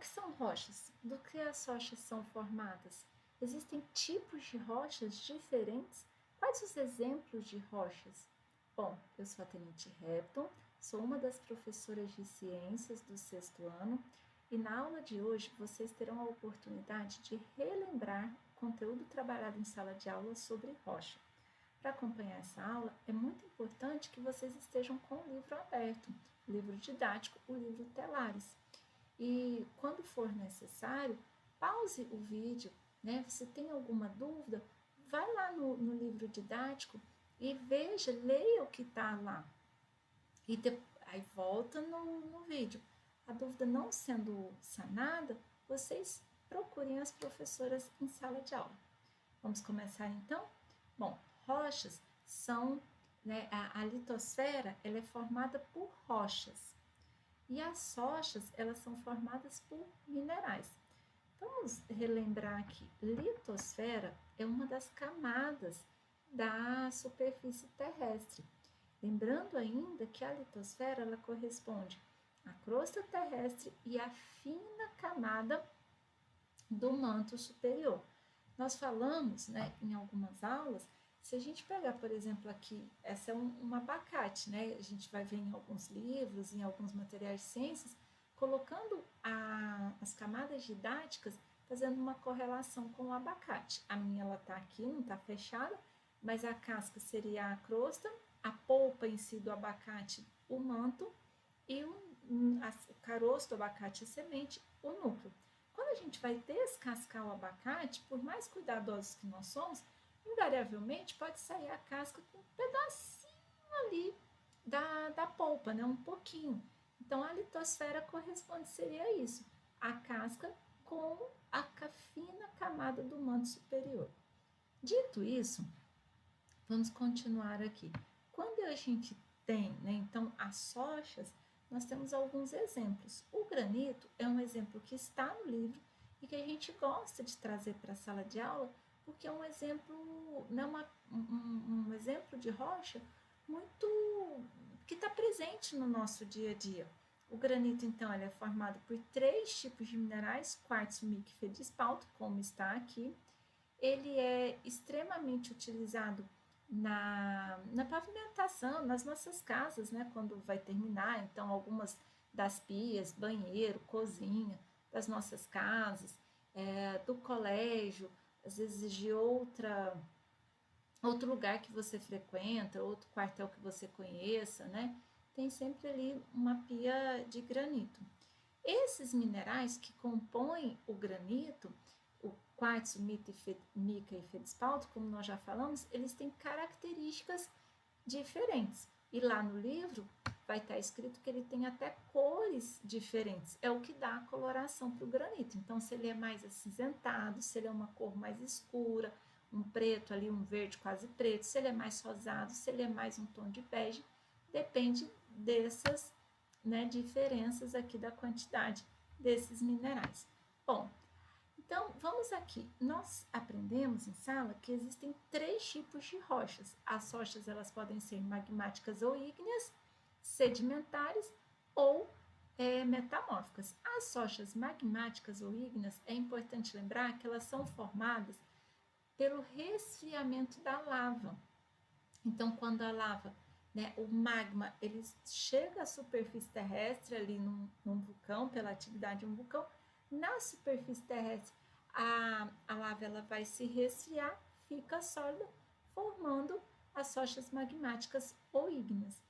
que são rochas? Do que as rochas são formadas? Existem tipos de rochas diferentes? Quais os exemplos de rochas? Bom, eu sou a Tenente Repton, sou uma das professoras de ciências do sexto ano e na aula de hoje vocês terão a oportunidade de relembrar o conteúdo trabalhado em sala de aula sobre rocha. Para acompanhar essa aula, é muito importante que vocês estejam com o livro aberto, o livro didático, o livro Telares. E quando for necessário, pause o vídeo, né? Se tem alguma dúvida, vai lá no livro didático e veja, leia o que está lá. E aí volta no vídeo. A dúvida não sendo sanada, vocês procurem as professoras em sala de aula. Vamos começar então? Bom, rochas são, né, a litosfera ela é formada por rochas. E as rochas, elas são formadas por minerais. Vamos relembrar aqui, litosfera é uma das camadas da superfície terrestre. Lembrando ainda que a litosfera ela corresponde à crosta terrestre e à fina camada do manto superior. Nós falamos, né, em algumas aulas, se a gente pegar, por exemplo, aqui, essa é um abacate, né? A gente vai ver em alguns livros, em alguns materiais de ciências, colocando as camadas didáticas, fazendo uma correlação com o abacate. A minha, ela tá aqui, não tá fechada, mas a casca seria a crosta, a polpa em si do abacate, o manto, e o caroço do abacate, a semente, o núcleo. Quando a gente vai descascar o abacate, por mais cuidadosos que nós somos, invariavelmente pode sair a casca com um pedacinho ali da polpa, né? Um pouquinho. Então a litosfera corresponde, seria isso, a casca com a fina camada do manto superior. Dito isso, vamos continuar aqui. Quando a gente tem, né, então as rochas, nós temos alguns exemplos. O granito é um exemplo que está no livro e que a gente gosta de trazer para a sala de aula, porque é um exemplo, né, um exemplo de rocha muito que está presente no nosso dia a dia. O granito, então, ele é formado por 3 tipos de minerais, quartzo, mica e feldspalto, como está aqui. Ele é extremamente utilizado na pavimentação, nas nossas casas, né? Quando vai terminar, então algumas das pias, banheiro, cozinha das nossas casas, do colégio, às vezes de outro lugar que você frequenta, outro quartel que você conheça, né? Tem sempre ali uma pia de granito. Esses minerais que compõem o granito, o quartzo, mica e feldspalto, como nós já falamos, eles têm características diferentes. E lá no livro vai estar escrito que ele tem até cores diferentes. É o que dá a coloração para o granito. Então, se ele é mais acinzentado, se ele é uma cor mais escura, um preto ali, um verde quase preto, se ele é mais rosado, se ele é mais um tom de bege, depende dessas, né, diferenças aqui da quantidade desses minerais. Bom, então vamos aqui. Nós aprendemos em sala que existem 3 tipos de rochas. As rochas elas podem ser magmáticas ou ígneas, sedimentares ou metamórficas. As rochas magmáticas ou ígneas é importante lembrar que elas são formadas pelo resfriamento da lava. Então, quando a lava, né, o magma, ele chega à superfície terrestre ali num vulcão, pela atividade de um vulcão, na superfície terrestre a lava ela vai se resfriar, fica sólida, formando as rochas magmáticas ou ígneas.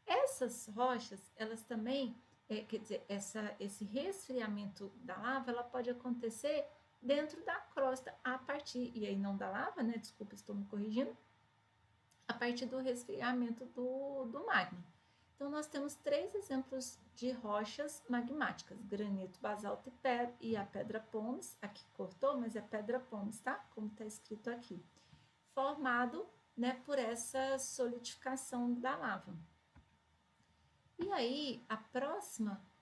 Essas rochas, elas também, quer dizer, esse resfriamento da lava, ela pode acontecer dentro da crosta a partir, e aí não da lava, né? Desculpa, estou me corrigindo, a partir do resfriamento do magma. Então, nós temos 3 exemplos de rochas magmáticas: granito, basalto e a pedra pómez. Aqui cortou, mas é pedra pómez, tá? Como está escrito aqui. Formado, né, por essa solidificação da lava. E aí,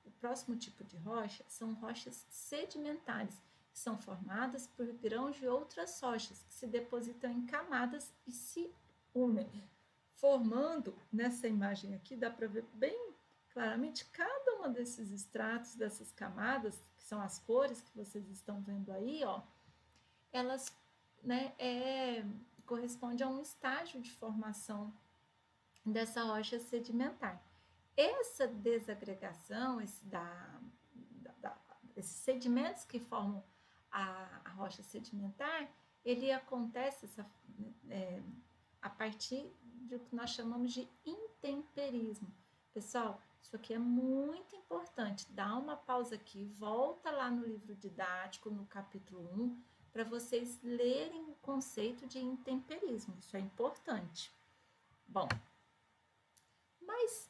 o próximo tipo de rocha são rochas sedimentares, que são formadas por grãos de outras rochas, que se depositam em camadas e se unem, formando, nessa imagem aqui, dá para ver bem claramente cada uma desses estratos, dessas camadas, que são as cores que vocês estão vendo aí, ó, elas, né, corresponde a um estágio de formação dessa rocha sedimentar. Essa desagregação, esses sedimentos que formam a rocha sedimentar, ele acontece a partir do que nós chamamos de intemperismo. Pessoal, isso aqui é muito importante. Dá uma pausa aqui, volta lá no livro didático, no capítulo 1, para vocês lerem o conceito de intemperismo. Isso é importante. Bom, mas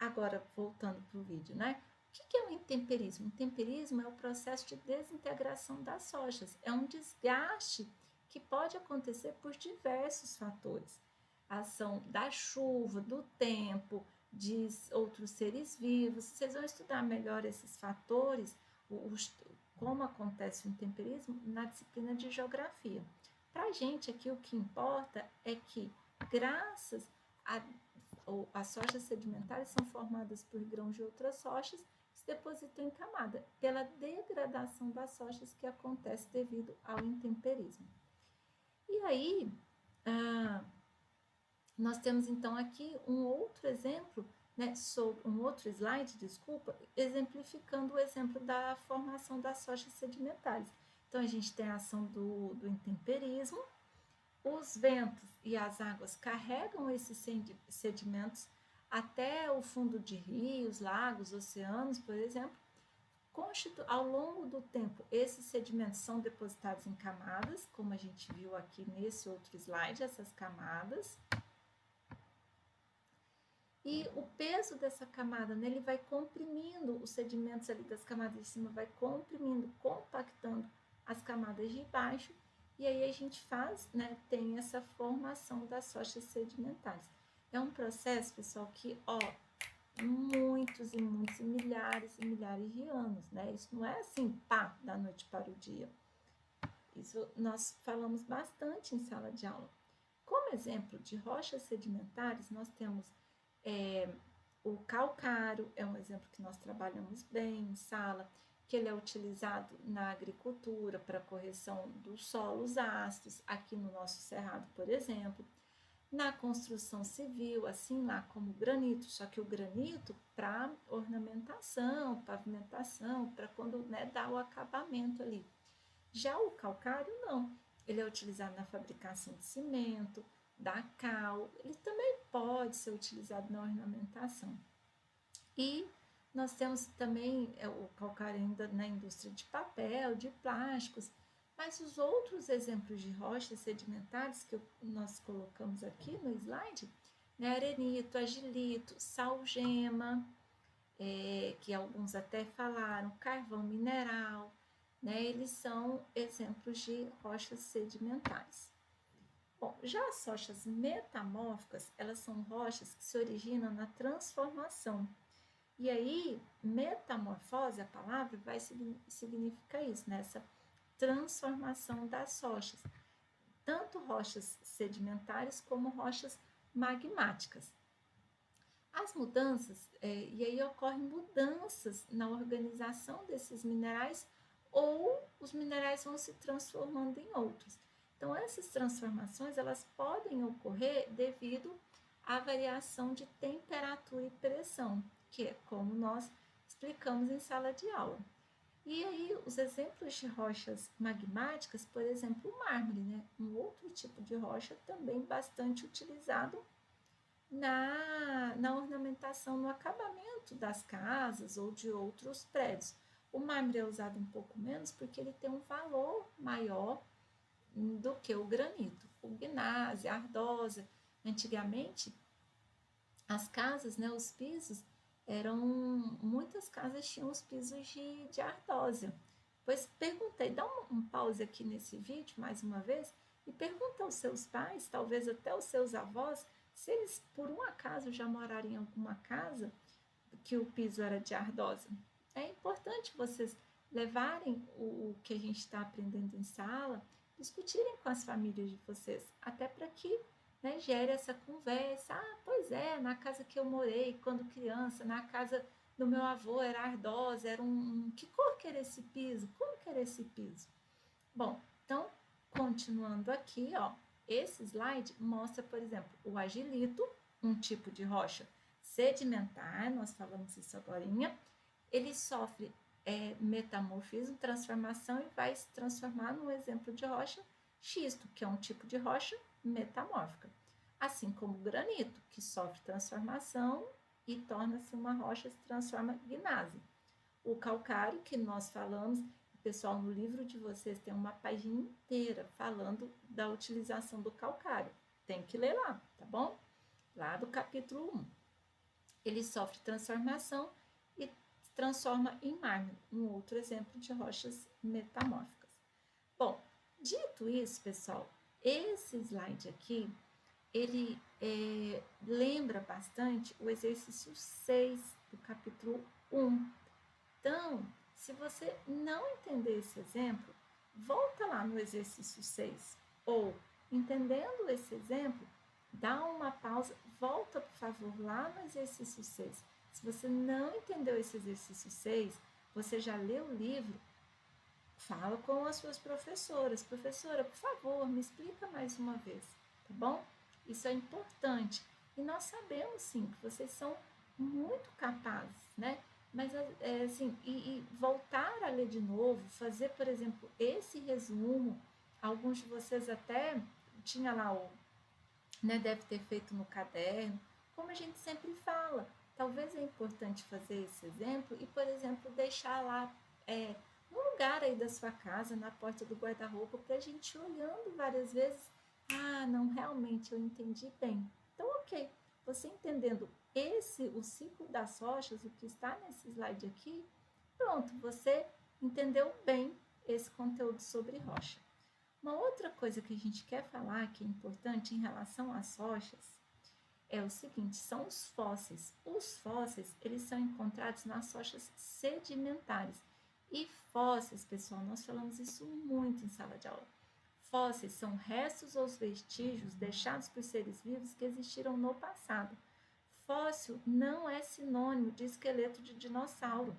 agora voltando para o vídeo, né? O que é o intemperismo? O intemperismo é o processo de desintegração das rochas. É um desgaste que pode acontecer por diversos fatores. A ação da chuva, do tempo, de outros seres vivos. Vocês vão estudar melhor esses fatores, como acontece o intemperismo, na disciplina de geografia. Para a gente aqui o que importa é que, graças as rochas sedimentares são formadas por grãos de outras rochas que se depositam em camada, pela degradação das rochas que acontece devido ao intemperismo. E aí, nós temos então aqui um outro exemplo, né, um outro slide, desculpa, exemplificando o exemplo da formação das rochas sedimentares. Então, a gente tem a ação do intemperismo, os ventos e as águas carregam esses sedimentos até o fundo de rios, lagos, oceanos, por exemplo. Ao longo do tempo, esses sedimentos são depositados em camadas, como a gente viu aqui nesse outro slide, essas camadas. E o peso dessa camada, né, ele vai comprimindo os sedimentos ali das camadas de cima, vai comprimindo, compactando as camadas de baixo, e aí a gente tem essa formação das rochas sedimentares. É um processo, pessoal, que, muitos e muitos, milhares e milhares de anos, né? Isso não é assim, pá, da noite para o dia. Isso nós falamos bastante em sala de aula. Como exemplo de rochas sedimentares, nós temos o calcário, é um exemplo que nós trabalhamos bem em sala, que ele é utilizado na agricultura para correção dos solos ácidos, aqui no nosso cerrado, por exemplo. Na construção civil, assim lá como o granito, só que o granito para ornamentação, pavimentação, para quando dá o acabamento ali. Já o calcário não, ele é utilizado na fabricação de cimento, da cal, ele também pode ser utilizado na ornamentação. E nós temos também o calcário ainda na indústria de papel, de plásticos, mas os outros exemplos de rochas sedimentares que nós colocamos aqui no slide, né, arenito, agilito, salgema, que alguns até falaram, carvão mineral, né, eles são exemplos de rochas sedimentares. Bom, já as rochas metamórficas, elas são rochas que se originam na transformação. E aí, metamorfose, a palavra, vai significar isso, né? Essa transformação das rochas. Tanto rochas sedimentares como rochas magmáticas. As mudanças, e aí ocorrem mudanças na organização desses minerais ou os minerais vão se transformando em outros. Então, essas transformações, elas podem ocorrer devido à variação de temperatura e pressão, que é como nós explicamos em sala de aula. E aí, os exemplos de rochas magmáticas, por exemplo, o mármore, né? Um outro tipo de rocha também bastante utilizado na ornamentação, no acabamento das casas ou de outros prédios. O mármore é usado um pouco menos porque ele tem um valor maior do que o granito. O gnásio, a ardosa. Antigamente, as casas, né, os pisos, muitas casas tinham os pisos de ardósia. Pois perguntei, dá um pause aqui nesse vídeo mais uma vez e pergunta aos seus pais, talvez até aos seus avós, se eles por um acaso já moraram em alguma casa que o piso era de ardosa. É importante vocês levarem o que a gente está aprendendo em sala, discutirem com as famílias de vocês, até para que né, gere essa conversa. Ah, pois é, na casa que eu morei quando criança, na casa do meu avô era ardosa, era que cor que era esse piso? Como que era esse piso? Bom, então, continuando aqui, ó, esse slide mostra, por exemplo, o agilito, um tipo de rocha sedimentar, nós falamos isso agorinha, ele sofre metamorfismo, transformação e vai se transformar num exemplo de rocha xisto, que é um tipo de rocha metamórfica. Assim como o granito, que sofre transformação e torna-se uma rocha, se transforma em gnase. O calcário, que nós falamos, pessoal, no livro de vocês tem uma página inteira falando da utilização do calcário. Tem que ler lá, tá bom? Lá do capítulo 1. Ele sofre transformação e transforma em mármore, um outro exemplo de rochas metamórficas. Bom, dito isso, pessoal, esse slide aqui, ele lembra bastante o exercício 6 do capítulo 1. Então, se você não entender esse exemplo, volta lá no exercício 6. Ou, entendendo esse exemplo, dá uma pausa, volta, por favor, lá no exercício 6. Se você não entendeu esse exercício 6, você já leu o livro, fala com as suas professoras. Professora, por favor, me explica mais uma vez, tá bom? Isso é importante. E nós sabemos, sim, que vocês são muito capazes, né? Mas, assim, e voltar a ler de novo, fazer, por exemplo, esse resumo, alguns de vocês até tinha lá o, né, deve ter feito no caderno, como a gente sempre fala. Talvez é importante fazer esse exemplo e, por exemplo, deixar lá no lugar aí da sua casa, na porta do guarda-roupa, para a gente ir olhando várias vezes. Ah, não, realmente eu entendi bem. Então, ok, você entendendo o ciclo das rochas, o que está nesse slide aqui, pronto, você entendeu bem esse conteúdo sobre rocha. Uma outra coisa que a gente quer falar que é importante em relação às rochas é o seguinte, são os fósseis. Os fósseis, eles são encontrados nas rochas sedimentares. E fósseis, pessoal, nós falamos isso muito em sala de aula. Fósseis são restos ou vestígios deixados por seres vivos que existiram no passado. Fóssil não é sinônimo de esqueleto de dinossauro.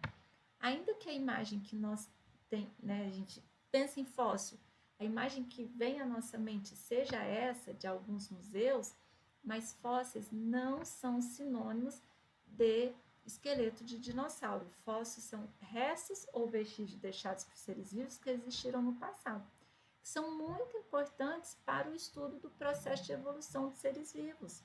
Ainda que a imagem que nós tem, né, a gente pensa em fóssil, a imagem que vem à nossa mente seja essa de alguns museus, mas fósseis não são sinônimos de esqueleto de dinossauro. Fósseis são restos ou vestígios deixados por seres vivos que existiram no passado. São muito importantes para o estudo do processo de evolução de seres vivos.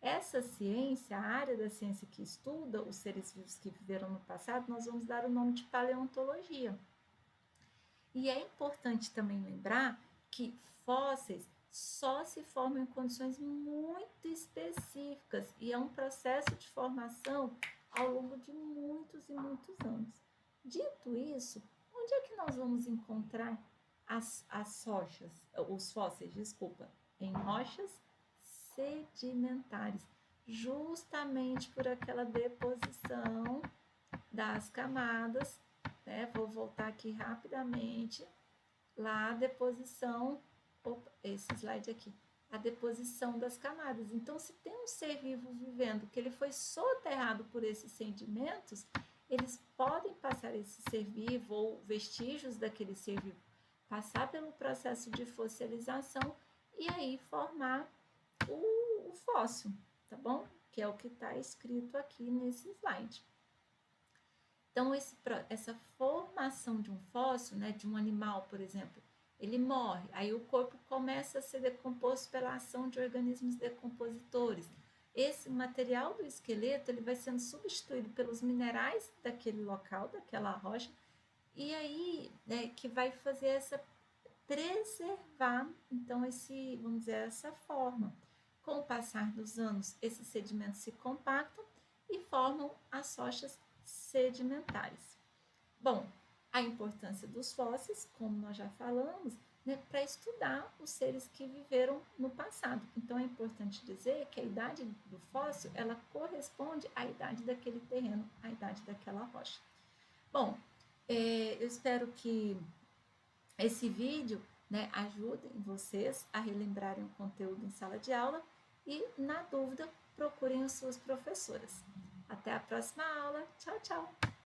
Essa ciência, a área da ciência que estuda os seres vivos que viveram no passado, nós vamos dar o nome de paleontologia. E é importante também lembrar que fósseis só se formam em condições muito específicas e é um processo de formação ao longo de muitos e muitos anos. Dito isso, onde é que nós vamos encontrar as rochas, os fósseis, desculpa, em rochas sedimentares, justamente por aquela deposição das camadas, né? Vou voltar aqui rapidamente, lá a deposição, opa, esse slide aqui, a deposição das camadas. Então, se tem um ser vivo vivendo que ele foi soterrado por esses sedimentos, eles podem passar esse ser vivo ou vestígios daquele ser vivo, passar pelo processo de fossilização e aí formar o fóssil, tá bom? Que é o que está escrito aqui nesse slide. Então, essa formação de um fóssil, né, de um animal, por exemplo, ele morre, aí o corpo começa a ser decomposto pela ação de organismos decompositores. Esse material do esqueleto ele vai sendo substituído pelos minerais daquele local, daquela rocha, e aí né, que vai fazer essa preservar, então, vamos dizer, essa forma. Com o passar dos anos, esses sedimentos se compactam e formam as rochas sedimentares. Bom, a importância dos fósseis, como nós já falamos, né, para estudar os seres que viveram no passado. Então, é importante dizer que a idade do fóssil, ela corresponde à idade daquele terreno, à idade daquela rocha. Bom, eu espero que esse vídeo né, ajudem vocês a relembrarem o conteúdo em sala de aula e, na dúvida, procurem as suas professoras. Até a próxima aula. Tchau, tchau!